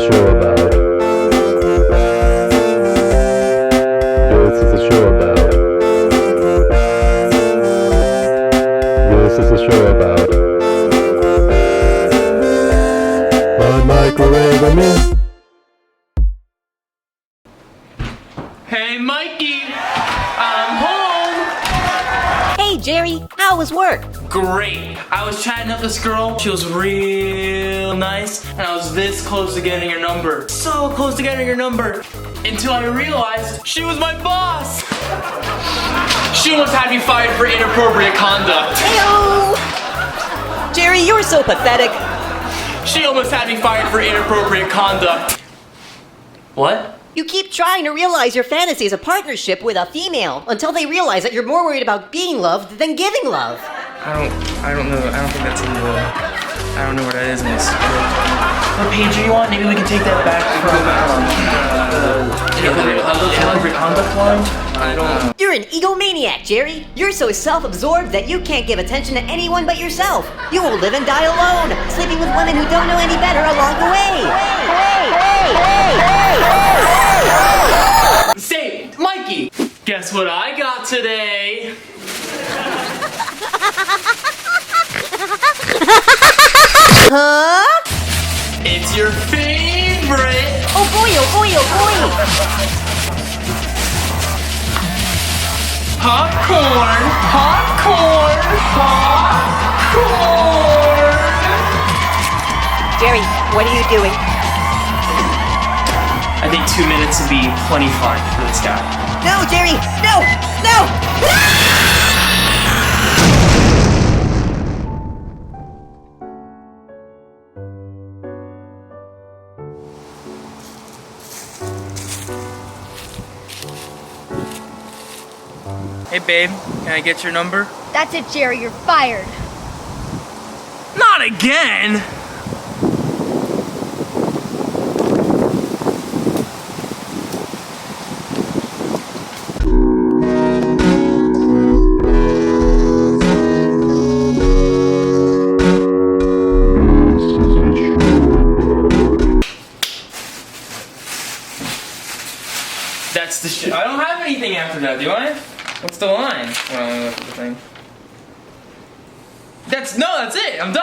a show about? This is a show about. This is a show about. My microwave and me. Hey, Mikey! I'm home! Hey, Jerry, how was work? Great! I was chatting up this girl. She was real nice, and I was this close to getting her number. So close to getting her number. Until I realized she was my boss! She almost had me fired for inappropriate conduct. Heyo! Jerry, you're so pathetic. She almost had me fired for inappropriate conduct. What? You keep trying to realize your fantasy is a partnership with a female until they realize that you're more worried about being loved than giving love. I don't know. I don't think that's in the... I don't know what that is in this script. What page do you want? Maybe we can take that back from inappropriate conduct line? I don't know. You're an egomaniac, Jerry. You're so self-absorbed that you can't give attention to anyone but yourself. You will live and die alone, sleeping with women who don't know any better along the way. Say, Mikey, guess what I got today? Huh? It's your favorite. Oh boy, oh boy, oh boy. Popcorn, popcorn, popcorn. Jerry, what are you doing? I think 2 minutes would be plenty fun for this guy. No, Jerry, no, no! Hey babe, can I get your number? That's it, Jerry. You're fired. Not again! That's the shit. I don't have anything after that, do I? What's the line? Well, let me look at the thing. That's it. I'm done.